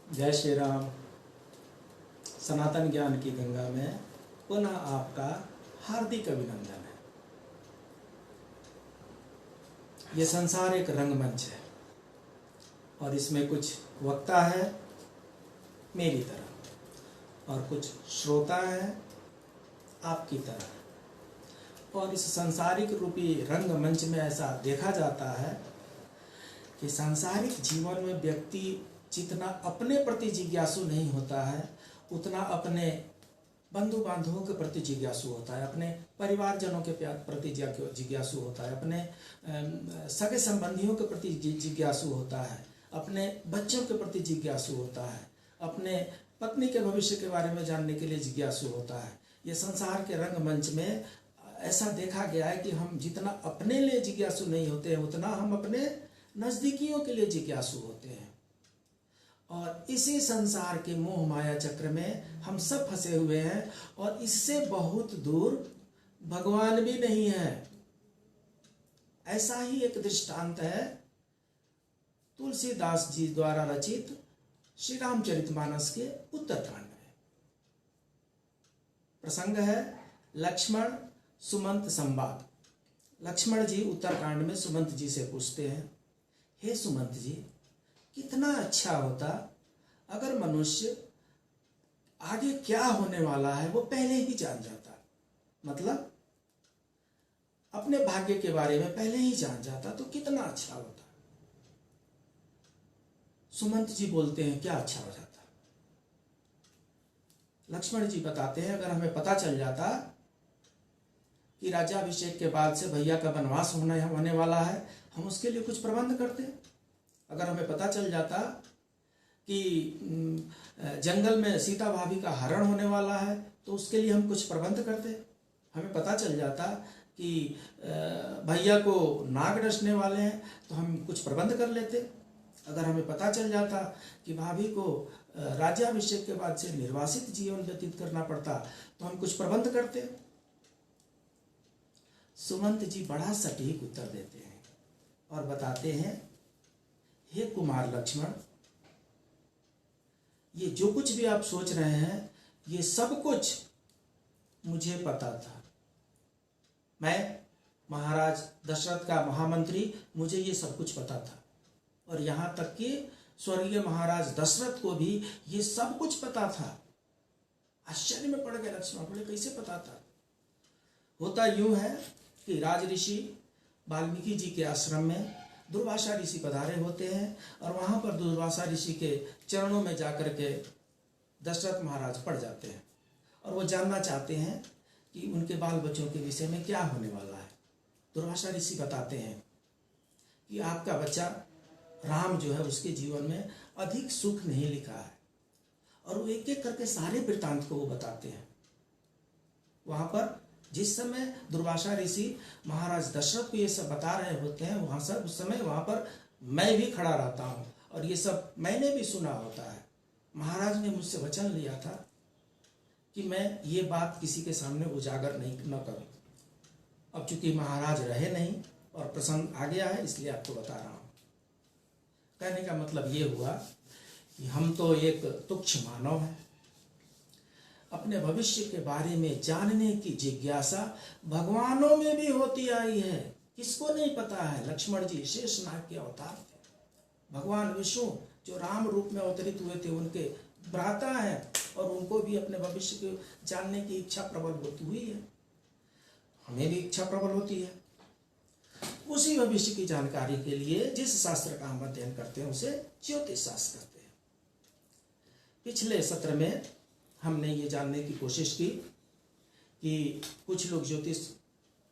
जय श्री राम। सनातन ज्ञान की गंगा में पुनः आपका हार्दिक अभिनंदन है। ये संसार एक रंगमंच है और इसमें कुछ वक्ता है मेरी तरह और कुछ श्रोता है आपकी तरह। और इस सांसारिक रूपी रंगमंच में ऐसा देखा जाता है कि सांसारिक जीवन में व्यक्ति जितना अपने प्रति जिज्ञासु नहीं होता है उतना अपने बंधु बांधवों के प्रति जिज्ञासु होता है, अपने परिवारजनों के प्रति जिज्ञासु होता है, अपने सगे संबंधियों के प्रति जिज्ञासु होता है, अपने बच्चों के प्रति जिज्ञासु होता है, अपने पत्नी के भविष्य के बारे में जानने के लिए जिज्ञासु होता है। ये संसार के रंगमंच में ऐसा देखा गया है कि हम जितना अपने लिए जिज्ञासु नहीं होते हैं उतना हम अपने नजदीकियों के लिए जिज्ञासु होते हैं। और इसी संसार के मोह माया चक्र में हम सब फंसे हुए हैं और इससे बहुत दूर भगवान भी नहीं है। ऐसा ही एक दृष्टांत है तुलसीदास जी द्वारा रचित श्री रामचरितमानस के उत्तरकांड में। प्रसंग है लक्ष्मण सुमंत संवाद। लक्ष्मण जी उत्तरकांड में सुमंत जी से पूछते हैं, हे सुमंत जी, कितना अच्छा होता अगर मनुष्य आगे क्या होने वाला है वो पहले ही जान जाता। मतलब अपने भाग्य के बारे में पहले ही जान जाता तो कितना अच्छा होता। सुमंत जी बोलते हैं, क्या अच्छा हो जाता? लक्ष्मण जी बताते हैं, अगर हमें पता चल जाता कि राज्याभिषेक के बाद से भैया का वनवास होने वाला है, हम उसके लिए कुछ प्रबंध करते। अगर हमें पता चल जाता कि जंगल में सीता भाभी का हरण होने वाला है तो उसके लिए हम कुछ प्रबंध करते। हमें पता चल जाता कि भैया को नाग डसने वाले हैं तो हम कुछ प्रबंध कर लेते। अगर हमें पता चल जाता कि भाभी को राज्याभिषेक के बाद से निर्वासित जीवन व्यतीत करना पड़ता तो हम कुछ प्रबंध करते। सुमंत जी बड़ा सटीक उत्तर देते हैं और बताते हैं, हे कुमार लक्ष्मण, ये जो कुछ भी आप सोच रहे हैं ये सब कुछ मुझे पता था। मैं महाराज दशरथ का महामंत्री, मुझे ये सब कुछ पता था। और यहां तक कि स्वर्गीय महाराज दशरथ को भी ये सब कुछ पता था। आश्चर्य में पड़ गए लक्ष्मण, बोले कैसे पता था? होता यूं है कि राज ऋषि वाल्मीकि जी के आश्रम में दुर्वासा ऋषि पधारे होते हैं और वहां पर दुर्वासा ऋषि के चरणों में जाकर के दशरथ महाराज पड़ जाते हैं और वो जानना चाहते हैं कि उनके बाल बच्चों के विषय में क्या होने वाला है। दुर्वासा ऋषि बताते हैं कि आपका बच्चा राम जो है उसके जीवन में अधिक सुख नहीं लिखा है। और वो एक एक करके सारे वृत्तांत को वो बताते हैं। वहां पर जिस समय दुर्वासा ऋषि महाराज दशरथ को ये सब बता रहे होते हैं वहां सब उस समय वहां पर मैं भी खड़ा रहता हूं और ये सब मैंने भी सुना होता है। महाराज ने मुझसे वचन लिया था कि मैं ये बात किसी के सामने उजागर न करूं। अब चूंकि महाराज रहे नहीं और प्रसंग आ गया है इसलिए आपको बता रहा हूं। कहने का मतलब ये हुआ कि हम तो एक तुच्छ मानव हैं। अपने भविष्य के बारे में जानने की जिज्ञासा भगवानों में भी होती आई है। किसको नहीं पता है? लक्ष्मण जी शेषनाग के अवतार थे। भगवान विष्णु जो राम रूप में अवतरित हुए थे उनके भ्राता हैं और उनको भी अपने भविष्य को जानने की इच्छा प्रबल होती हुई है। हमें भी इच्छा प्रबल होती है। उसी भविष्य की जानकारी के लिए जिस शास्त्र का हम अध्ययन करते हैं उसे ज्योतिष शास्त्र कहते हैं। पिछले सत्र में हमने ये जानने की कोशिश की कि कुछ लोग ज्योतिष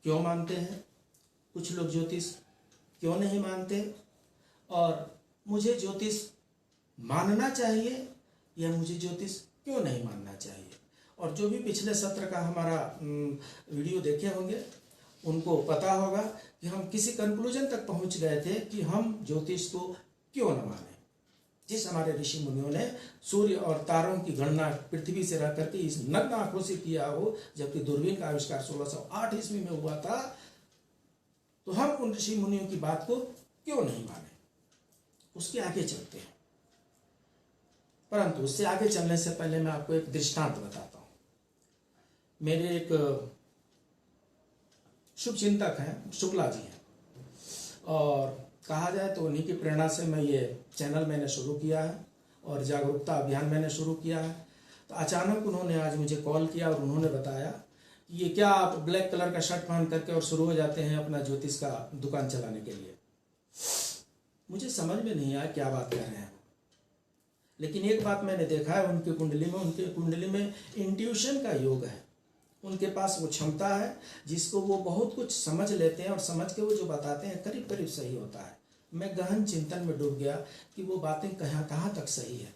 क्यों मानते हैं, कुछ लोग ज्योतिष क्यों नहीं मानते, और मुझे ज्योतिष मानना चाहिए या मुझे ज्योतिष क्यों नहीं मानना चाहिए। और जो भी पिछले सत्र का हमारा वीडियो देखे होंगे उनको पता होगा कि हम किसी कंक्लूजन तक पहुंच गए थे कि हम ज्योतिष को क्यों न माने। जिस हमारे ऋषि मुनियों ने सूर्य और तारों की गणना पृथ्वी से रह करके इस नग्न आंखों से किया हो, जबकि दूरबीन का आविष्कार 1608 ईस्वी में हुआ था, तो हम उन ऋषि मुनियों की बात को क्यों नहीं माने। उसके आगे चलते हैं। परंतु उससे आगे चलने से पहले मैं आपको एक दृष्टांत बताता हूँ। मेरे एक शुभ चिंतक हैं, शुक्ला जी हैं, और कहा जाए तो उन्हीं की प्रेरणा से मैं ये चैनल मैंने शुरू किया है और जागरूकता अभियान मैंने शुरू किया है। तो अचानक उन्होंने आज मुझे कॉल किया और उन्होंने बताया कि ये क्या आप ब्लैक कलर का शर्ट पहन करके और शुरू हो जाते हैं अपना ज्योतिष का दुकान चलाने के लिए। मुझे समझ में नहीं आया क्या बात कर रहे हैं, लेकिन एक बात मैंने देखा है उनकी कुंडली में इंट्यूशन का योग है। उनके पास वो क्षमता है जिसको वो बहुत कुछ समझ लेते हैं और समझ के वो जो बताते हैं करीब करीब सही होता है। मैं गहन चिंतन में डूब गया कि वो बातें कहाँ तक सही है।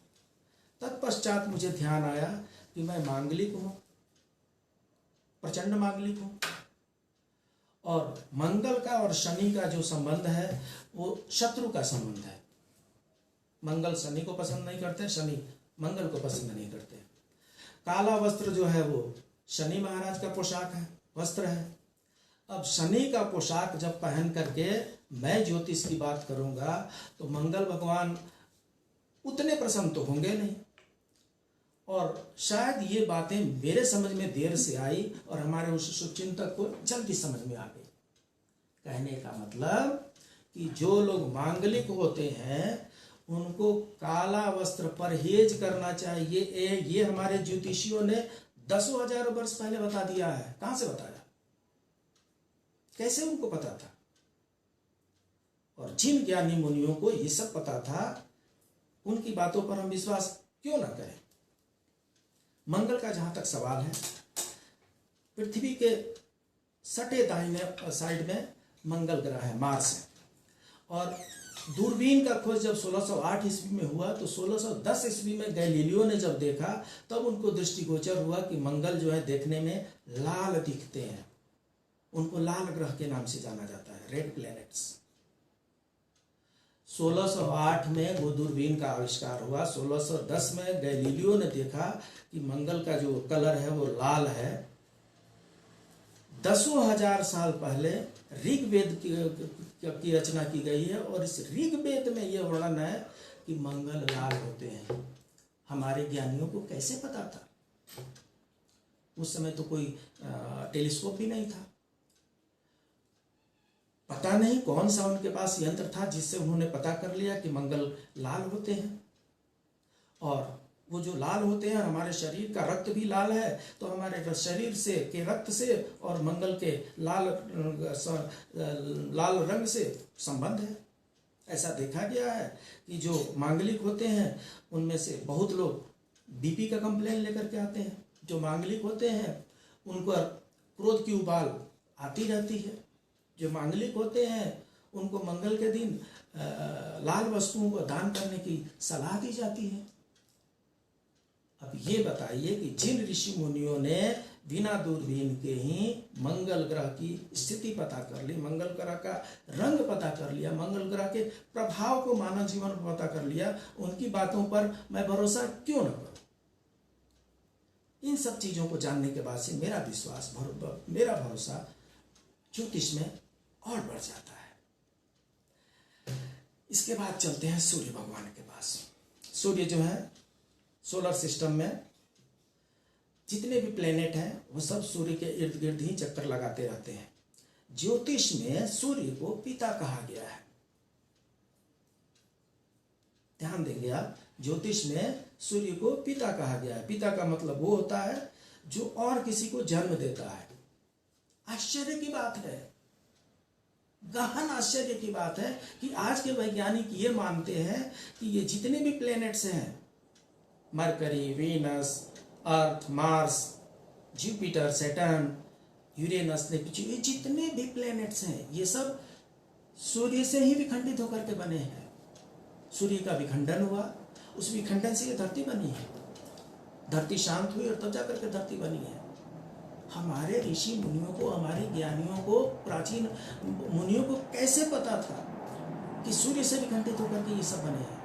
तत्पश्चात मुझे ध्यान आया कि मैं मांगलिक हूँ, प्रचंड मांगलिक हूँ, और मंगल का और शनि का जो संबंध है वो शत्रु का संबंध है। मंगल शनि को पसंद नहीं करते, शनि मंगल को पसंद नहीं करते। काला वस्त्र जो है वो शनि महाराज का पोशाक है, वस्त्र है। अब शनि का पोशाक जब पहन करके मैं ज्योतिष की बात करूंगा तो मंगल भगवान उतने प्रसन्न तो होंगे नहीं, और शायद ये बातें मेरे समझ में देर से आई और हमारे उस शुभचिंतक को जल्दी समझ में आ गई। कहने का मतलब कि जो लोग मांगलिक होते हैं उनको काला वस्त्र परहेज करना चाहिए। ये हमारे ज्योतिषियों ने दसों हजारों वर्ष पहले बता दिया है। कहां से बताया, कैसे उनको पता था? और जिन ज्ञानी मुनियों को ये सब पता था उनकी बातों पर हम विश्वास क्यों ना करें। मंगल का जहां तक सवाल है, पृथ्वी के सटे दाहिने साइड में मंगल ग्रह है, मार्स है, और दूरबीन का खोज जब 1608 ईस्वी में हुआ तो 1610 ईस्वी में गैलीलियो ने जब देखा तब उनको दृष्टिगोचर हुआ कि मंगल जो है देखने में लाल दिखते हैं। उनको लाल ग्रह के नाम से जाना जाता है, रेड प्लैनेट्स। 1608 में वो दूरबीन का आविष्कार हुआ। 1610 में गैलीलियो ने देखा कि मंगल का जो कलर है वो लाल है। दसों हजार साल पहले ऋग्वेद की रचना की गई है और इस ऋग्वेद में यह वर्णन है कि मंगल लाल होते हैं। हमारे ज्ञानियों को कैसे पता था? उस समय तो कोई टेलीस्कोप भी नहीं था। पता नहीं कौन सा उनके पास यंत्र था जिससे उन्होंने पता कर लिया कि मंगल लाल होते हैं। और वो जो लाल होते हैं, हमारे शरीर का रक्त भी लाल है, तो हमारे शरीर से के रक्त से और मंगल के लाल रंग से संबंध है। ऐसा देखा गया है कि जो मांगलिक होते हैं उनमें से बहुत लोग बीपी का कंप्लेन लेकर के आते हैं। जो मांगलिक होते हैं उनको क्रोध की उबाल आती रहती है। जो मांगलिक होते हैं उनको मंगल के दिन लाल वस्तुओं को दान करने की सलाह दी जाती है। अब ये बताइए कि जिन ऋषि मुनियों ने बिना दूरबीन के ही मंगल ग्रह की स्थिति पता कर ली, मंगल ग्रह का रंग पता कर लिया, मंगल ग्रह के प्रभाव को मानव जीवन पर पता कर लिया, उनकी बातों पर मैं भरोसा क्यों न करूं? इन सब चीजों को जानने के बाद से मेरा विश्वास, मेरा भरोसा ज्योतिष में और बढ़ जाता है। इसके बाद चलते हैं सूर्य भगवान के पास। सूर्य जो है सोलर सिस्टम में जितने भी प्लेनेट हैं वो सब सूर्य के इर्द गिर्द ही चक्कर लगाते रहते हैं। ज्योतिष में सूर्य को पिता कहा गया है। ध्यान देंगे आप, ज्योतिष में सूर्य को पिता कहा गया है। पिता का मतलब वो होता है जो और किसी को जन्म देता है। आश्चर्य की बात है, गहन आश्चर्य की बात है कि आज के वैज्ञानिक ये मानते हैं कि ये जितने भी प्लेनेट्स हैं, Mercury, Venus, Earth, Mars, Jupiter, Saturn, Uranus, Neptune, ये जितने भी प्लेनेट्स हैं ये सब सूर्य से ही विखंडित होकर के बने हैं। सूर्य का विखंडन हुआ, उस विखंडन से ये धरती बनी है। धरती शांत हुई और तब जाकर के धरती बनी है। हमारे ऋषि मुनियों को, हमारे ज्ञानियों को, प्राचीन मुनियों को कैसे पता था कि सूर्य से विखंडित होकर के ये सब बने हैं?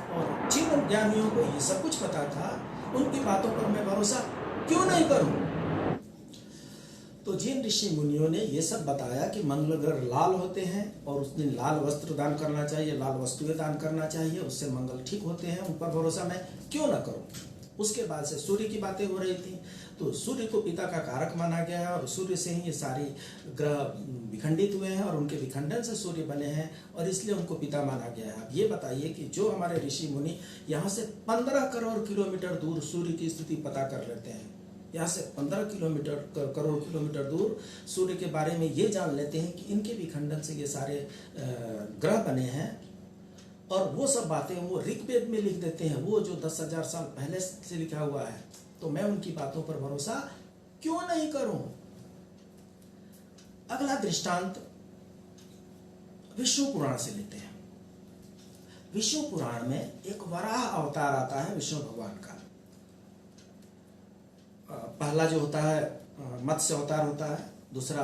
और जिन ज्ञानियों को ये सब कुछ पता था उनकी बातों पर मैं भरोसा क्यों नहीं करूं? तो जिन ऋषि मुनियों ने ये सब बताया कि मंगल ग्रह लाल होते हैं और उस दिन लाल वस्त्र दान करना चाहिए, लाल वस्तुएं दान करना चाहिए, उससे मंगल ठीक होते हैं, उन पर भरोसा मैं क्यों ना करूं। उसके बाद से सूर्य की बातें हो रही थी, तो सूर्य को पिता का कारक माना गया है और सूर्य से ही ये सारे ग्रह विखंडित हुए हैं और उनके विखंडन से सूर्य बने हैं और इसलिए उनको पिता माना गया है। अब ये बताइए कि जो हमारे ऋषि मुनि यहाँ से 15 करोड़ किलोमीटर दूर सूर्य की स्थिति पता कर लेते हैं, यहाँ से 15 करोड़ किलोमीटर दूर सूर्य के बारे में ये जान लेते हैं कि इनके विखंडन से ये सारे ग्रह बने हैं, और वो सब बातें वो ऋग्वेद में लिख देते हैं, वो जो 10,000 साल पहले से लिखा हुआ है, तो मैं उनकी बातों पर भरोसा क्यों नहीं करूं। अगला दृष्टांत विष्णु पुराण से लेते हैं। विष्णु पुराण में एक वराह अवतार आता है विष्णु भगवान का। पहला जो होता है मत्स्य अवतार होता है, दूसरा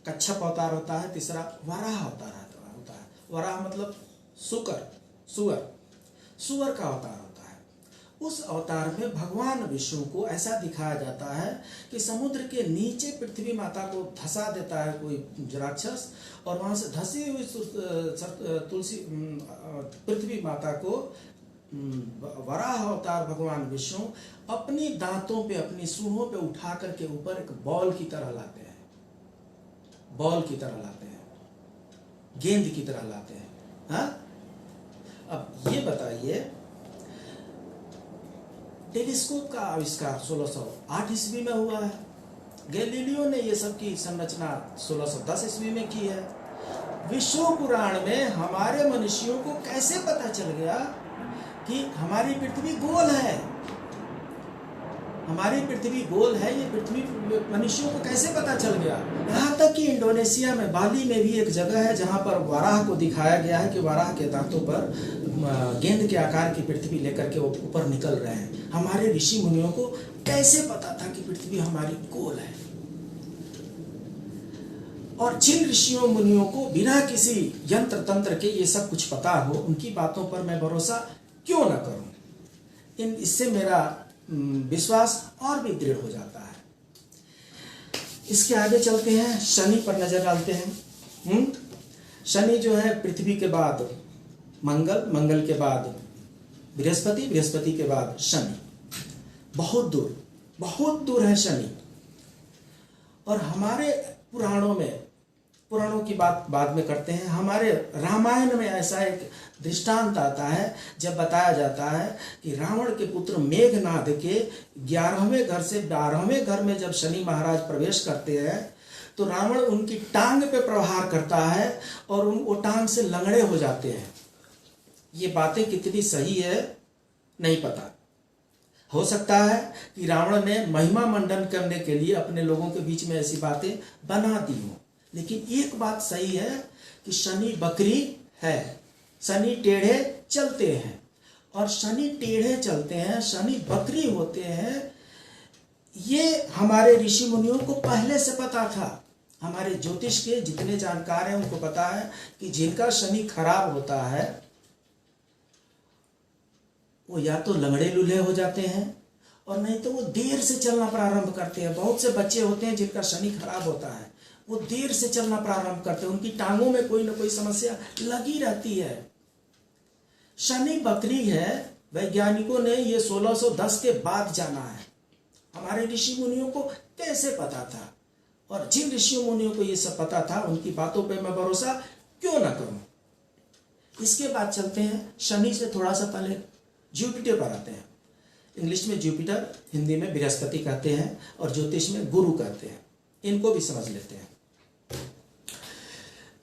कच्छप अवतार होता है, तीसरा वराह अवतार होता है। वराह मतलब सुअर का अवतार होता है। उस अवतार में भगवान विष्णु को ऐसा दिखाया जाता है कि समुद्र के नीचे पृथ्वी माता को धसा देता है कोई राक्षस, और वहां से धसी हुई तुलसी पृथ्वी माता को वराह अवतार भगवान विष्णु अपनी दांतों पे, अपनी सूंडों पे उठा करके ऊपर एक बॉल की तरह लाते हैं, गेंद की तरह लाते हैं। हाँ? अब ये बताइए, टेलीस्कोप का आविष्कार 1608 ईस्वी में हुआ है। गैलीलियो ने ये सब की संरचना 1610 ईस्वी में की है। विष्णु पुराण में हमारे मनुष्यों को कैसे पता चल गया कि हमारी पृथ्वी गोल है, ये पृथ्वी मनुष्यों को कैसे पता चल गया। यहाँ तक कि इंडोनेशिया में बाली में भी एक जगह है जहाँ पर वाराह को दिखाया गया है कि वाराह के दांतों पर गेंद के आकार की पृथ्वी लेकर के वो ऊपर निकल रहे हैं। हमारे ऋषि मुनियों को कैसे पता था कि पृथ्वी हमारी गोल है। और जिन ऋषियों मुनियों को बिना किसी यंत्र तंत्र के ये सब कुछ पता हो, उनकी बातों पर मैं भरोसा क्यों ना करूं। इससे मेरा विश्वास और भी दृढ़ हो जाता है। इसके आगे चलते हैं, शनि पर नजर डालते हैं। शनि जो है पृथ्वी के बाद मंगल के बाद बृहस्पति के बाद शनि, बहुत दूर है शनि। और हमारे पुराणों की बात बाद में करते हैं। हमारे रामायण में ऐसा एक दृष्टांत आता है जब बताया जाता है कि रावण के पुत्र मेघनाद के 11वें घर से 12वें घर में जब शनि महाराज प्रवेश करते हैं तो रावण उनकी टांग पे प्रहार करता है और वो टांग से लंगड़े हो जाते हैं। ये बातें कितनी सही है नहीं पता। हो सकता है कि रावण ने महिमा मंडन करने के लिए अपने लोगों के बीच में ऐसी बातें बना दी हो, लेकिन एक बात सही है कि शनि बकरी है, शनि टेढ़े चलते हैं, और शनि टेढ़े चलते हैं, शनि बकरी होते हैं। ये हमारे ऋषि मुनियों को पहले से पता था। हमारे ज्योतिष के जितने जानकार हैं उनको पता है कि जिनका शनि खराब होता है वो या तो लंगड़े लूल्हे हो जाते हैं और नहीं तो वो देर से चलना प्रारंभ करते हैं। बहुत से बच्चे होते हैं जिनका शनि खराब होता है, वो देर से चलना प्रारंभ करते हैं, उनकी टांगों में कोई ना कोई समस्या लगी रहती है। शनि बकरी है, वैज्ञानिकों ने ये 1610 के बाद जाना है। हमारे ऋषि मुनियों को कैसे पता था? और जिन ऋषि मुनियों को ये सब पता था उनकी बातों पे मैं भरोसा क्यों ना करूं। इसके बाद चलते हैं शनि से थोड़ा सा पहले जुपिटर पर आते हैं। इंग्लिश में जुपिटर, हिंदी में बृहस्पति कहते हैं और ज्योतिष में गुरु कहते हैं। इनको भी समझ लेते हैं।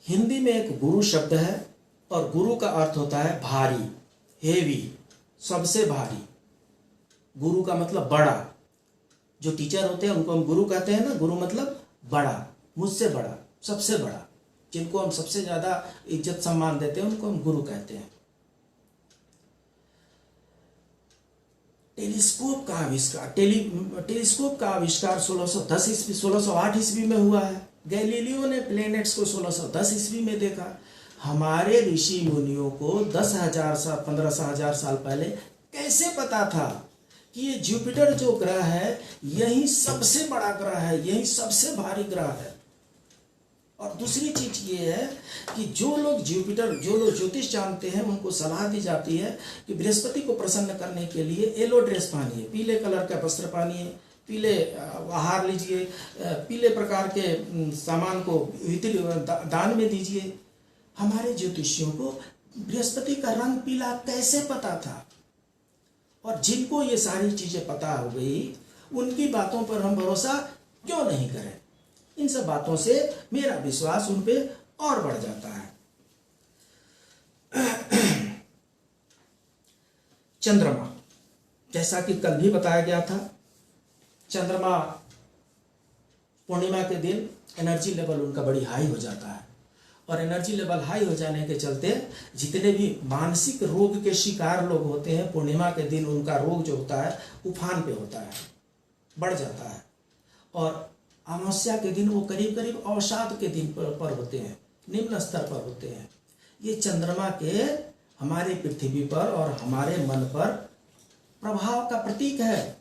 हिंदी में एक गुरु शब्द है और गुरु का अर्थ होता है भारी, हेवी, सबसे भारी। गुरु का मतलब बड़ा। जो टीचर होते हैं उनको हम गुरु कहते हैं ना। गुरु मतलब बड़ा, मुझसे बड़ा, सबसे बड़ा, जिनको हम सबसे ज्यादा इज्जत सम्मान देते हैं उनको हम गुरु कहते हैं। टेलीस्कोप का आविष्कार 1608 ईस्वी में हुआ है। गैलीलियो ने प्लैनेट्स को 1610 ईस्वी में देखा। हमारे ऋषि मुनियों को 10,000 साल 15,000 साल पहले कैसे पता था कि ये जुपिटर जो ग्रह है यही सबसे बड़ा ग्रह है, यही सबसे भारी ग्रह है। और दूसरी चीज ये है कि जो लोग ज्योतिष जानते हैं उनको सलाह दी जाती है कि बृहस्पति को प्रसन्न करने के लिए येलो ड्रेस पहनिए, पीले कलर का वस्त्र पहनिए, पीले आहार लीजिए, पीले प्रकार के सामान को दान में दीजिए। हमारे ज्योतिषियों को बृहस्पति का रंग पीला कैसे पता था? और जिनको ये सारी चीजें पता हो गई उनकी बातों पर हम भरोसा क्यों नहीं करें? इन सब बातों से मेरा विश्वास उन पे और बढ़ जाता है। चंद्रमा, जैसा कि कल भी बताया गया था, चंद्रमा पूर्णिमा के दिन एनर्जी लेवल उनका बड़ी हाई हो जाता है। और एनर्जी लेवल हाई हो जाने के चलते जितने भी मानसिक रोग के शिकार लोग होते हैं, पूर्णिमा के दिन उनका रोग जो होता है उफान पे होता है, बढ़ जाता है। और अमावस्या के दिन वो करीब करीब अवसाद के दिन पर होते हैं, निम्न स्तर पर होते हैं। ये चंद्रमा के हमारे पृथ्वी पर और हमारे मन पर प्रभाव का प्रतीक है।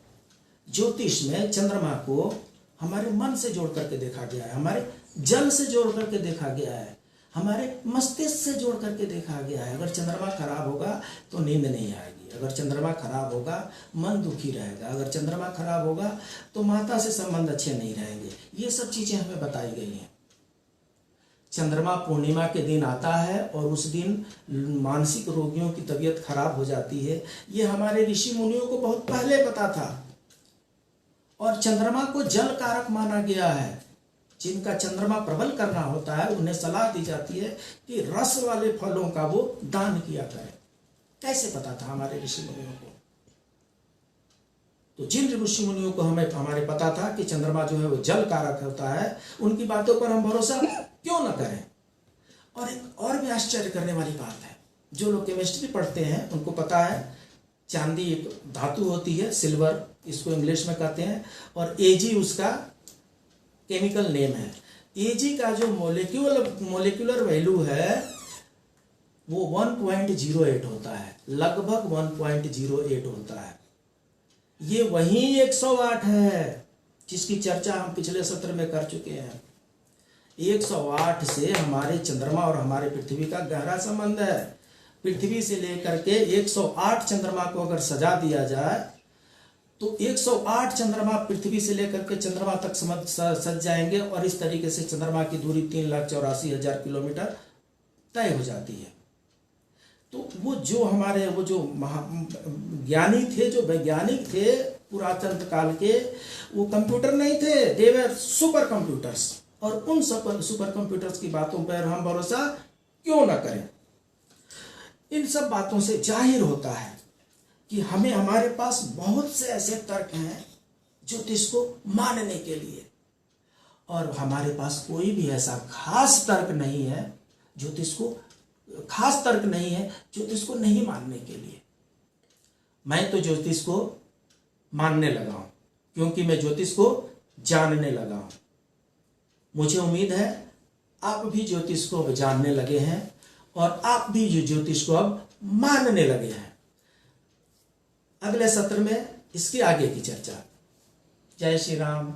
ज्योतिष में चंद्रमा को हमारे मन से जोड़ करके देखा गया है, हमारे जल से जोड़ करके देखा गया है, हमारे मस्तिष्क से जोड़ करके देखा गया है। अगर चंद्रमा खराब होगा तो नींद नहीं आएगी, अगर चंद्रमा खराब होगा मन दुखी रहेगा, अगर चंद्रमा खराब होगा तो माता से संबंध अच्छे नहीं रहेंगे। ये सब चीजें हमें बताई गई हैं। चंद्रमा पूर्णिमा के दिन आता है और उस दिन मानसिक रोगियों की तबीयत खराब हो जाती है। ये हमारे ऋषि मुनियों को बहुत पहले पता था। और चंद्रमा को जल कारक माना गया है। जिनका चंद्रमा प्रबल करना होता है उन्हें सलाह दी जाती है कि रस वाले फलों का वो दान किया करें। कैसे पता था हमारे ऋषि मुनियों को? तो जिन ऋषि मुनियों को हमें हमारे पता था कि चंद्रमा जो है वो जल कारक होता है, उनकी बातों पर हम भरोसा क्यों न करें? और एक और भी आश्चर्य करने वाली बात है, जो लोग केमिस्ट्री पढ़ते हैं उनको पता है चांदी एक धातु होती है, सिल्वर इसको इंग्लिश में कहते हैं, और एजी उसका केमिकल नेम है। एजी का जो मोलिकुलर वैल्यू है वो 1.08 होता है, लगभग 1.08 होता है। ये वही 108 है जिसकी चर्चा हम पिछले सत्र में कर चुके हैं। 108 से हमारे चंद्रमा और हमारे पृथ्वी का गहरा संबंध है। पृथ्वी से लेकर के 108 चंद्रमा को अगर सजा दिया जाए तो 108 चंद्रमा पृथ्वी से लेकर के चंद्रमा तक सज जाएंगे और इस तरीके से चंद्रमा की दूरी 3,84,000 किलोमीटर तय हो जाती है। तो वो जो हमारे वो जो ज्ञानी थे, जो वैज्ञानिक थे पुरातन काल के, वो कंप्यूटर नहीं थे, दे वर सुपर कंप्यूटर्स। और उन सुपर कंप्यूटर्स की बातों पर हम भरोसा क्यों ना करें? इन सब बातों से जाहिर होता है कि हमें हमारे पास बहुत से ऐसे तर्क हैं ज्योतिष को मानने के लिए, और हमारे पास कोई भी ऐसा खास तर्क नहीं है ज्योतिष को नहीं मानने के लिए। मैं तो ज्योतिष को मानने लगा हूं क्योंकि मैं ज्योतिष को जानने लगा हूं। मुझे उम्मीद है आप भी ज्योतिष को अब जानने लगे हैं और आप भी ज्योतिष को अब मानने लगे हैं। अगले सत्र में इसके आगे की चर्चा। जय श्री राम।